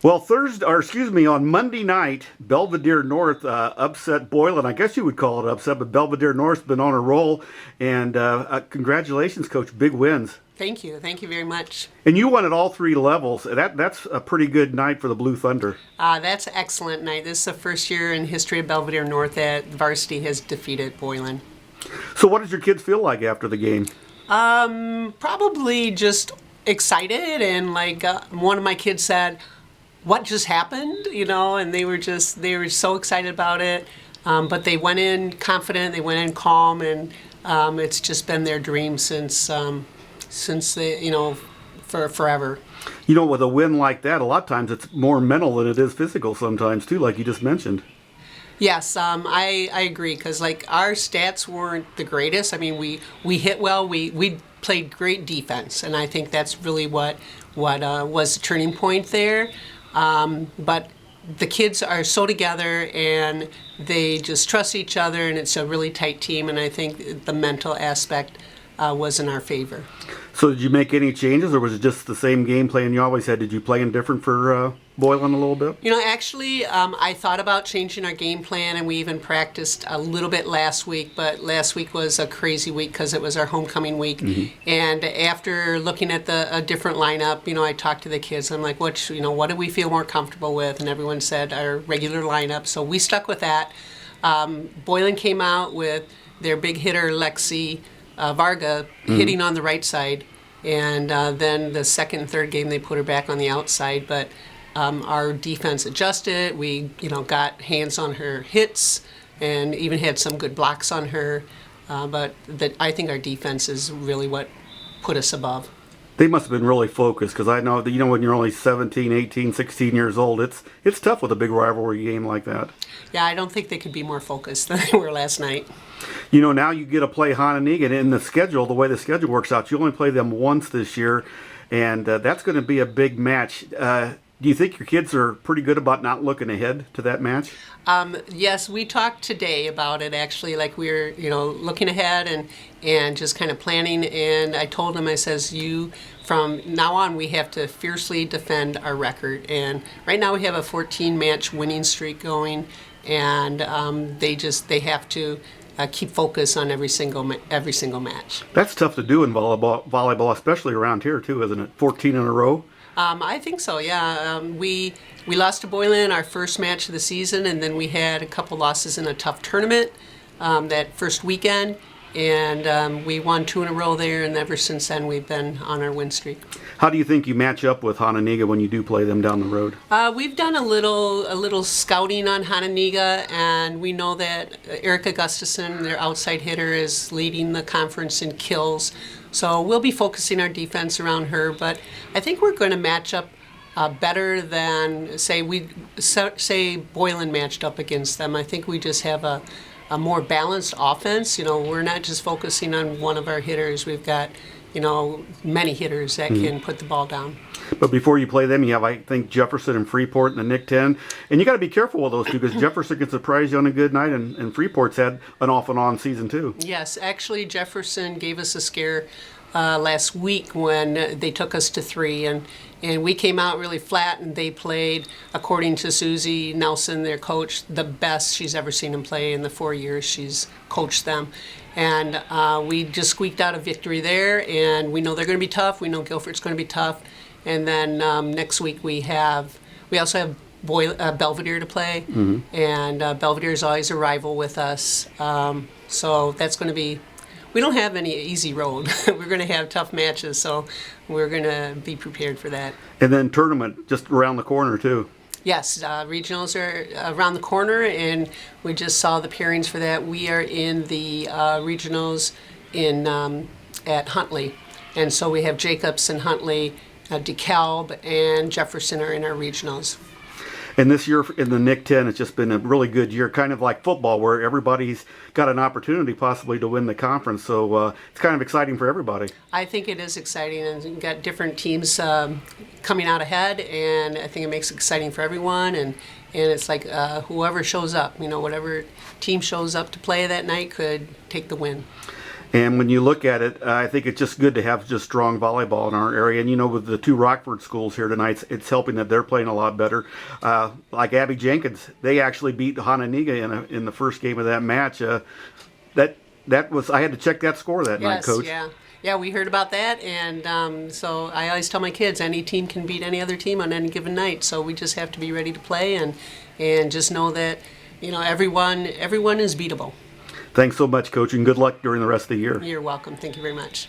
Well, on Monday night, Belvidere North upset Boylan. I guess you would call it upset, but Belvidere North's been on a roll. And congratulations, Coach. Big wins. Thank you. Thank you very much. And you won at all three levels. That's a pretty good night for the Blue Thunder. That's an excellent night. This is the first year in history of Belvidere North that varsity has defeated Boylan. So what does your kids feel like after the game? Probably just excited, and one of my kids said, "What just happened?" And they were so excited about it. But they went in confident, they went in calm, and it's just been their dream since they, for forever. With a win like that, a lot of times it's more mental than it is physical sometimes too, like you just mentioned. Yes, I agree, because our stats weren't the greatest. I mean, we hit well, we played great defense, and I think that's really what was the turning point there. But the kids are so together, and they just trust each other, and it's a really tight team, and I think the mental aspect was in our favor. So did you make any changes, or was it just the same game plan you always had? Did you play in different for Boylan a little bit? Actually, I thought about changing our game plan, and we even practiced a little bit last week, but last week was a crazy week because it was our homecoming week. Mm-hmm. And after looking at a different lineup, I talked to the kids. I'm like, what do we feel more comfortable with? And everyone said our regular lineup, so we stuck with that. Boylan came out with their big hitter, Lexi Varga, hitting on the right side, and then the second and third game they put her back on the outside, but our defense adjusted. We got hands on her hits and even had some good blocks on her, but I think our defense is really what put us above. They must have been really focused, because I know that when you're only 17, 18, 16 years old, it's tough with a big rivalry game like that. Yeah, I don't think they could be more focused than they were last night. Now you get to play Hononegah, and in the way the schedule works out, you only play them once this year, and that's going to be a big match. Do you think your kids are pretty good about not looking ahead to that match? Yes, we talked today about it, actually, like we're, looking ahead and just kind of planning. And I told them, I says, from now on, we have to fiercely defend our record. And right now we have a 14-match winning streak going, and they have to keep focus on every single match. That's tough to do in volleyball, especially around here too, isn't it? 14 in a row. I think so, yeah. We lost to Boylan our first match of the season, and then we had a couple losses in a tough tournament that first weekend, and we won 2 in a row there, and ever since then we've been on our win streak. How do you think you match up with Hononegah when you do play them down the road? We've done a little scouting on Hononegah, and we know that Erica Gustafson, their outside hitter, is leading the conference in kills. So we'll be focusing our defense around her, but I think we're going to match up better than say Boylan matched up against them. I think we just have a more balanced offense. We're not just focusing on one of our hitters. We've got many hitters that can put the ball down. But before you play them, you have, I think, Jefferson and Freeport in the Nick 10. And you got to be careful with those two, because Jefferson can surprise you on a good night, and Freeport's had an off and on season too. Yes, actually, Jefferson gave us a scare last week when they took us to 3, and we came out really flat, and they played, according to Susie Nelson, their coach, the best she's ever seen them play in the 4 years she's coached them. And we just squeaked out a victory there, and we know they're going to be tough. We know Guilford's going to be tough. And then next week we also have Belvidere to play, and Belvidere is always a rival with us. So that's going to be. We don't have any easy road. We're going to have tough matches, so we're going to be prepared for that. And then tournament just around the corner too. Yes, regionals are around the corner, and we just saw the pairings for that. We are in the regionals at Huntley, and so we have Jacobs and Huntley. DeKalb and Jefferson are in our regionals. And this year in the Nick 10, it's just been a really good year, kind of like football, where everybody's got an opportunity possibly to win the conference. So it's kind of exciting for everybody. I think it is exciting, and you've got different teams coming out ahead, and I think it makes it exciting for everyone. And it's like whoever shows up, whatever team shows up to play that night could take the win. And when you look at it, I think it's just good to have just strong volleyball in our area. And, you know, with the two Rockford schools here tonight, it's helping that they're playing a lot better. Like Abby Jenkins, they actually beat Hananiga in the first game of that match. That was, I had to check that score that night, Coach. Yeah, we heard about that, and so I always tell my kids, any team can beat any other team on any given night. So we just have to be ready to play, and just know that, you know, everyone is beatable. Thanks so much, Coach, and good luck during the rest of the year. You're welcome. Thank you very much.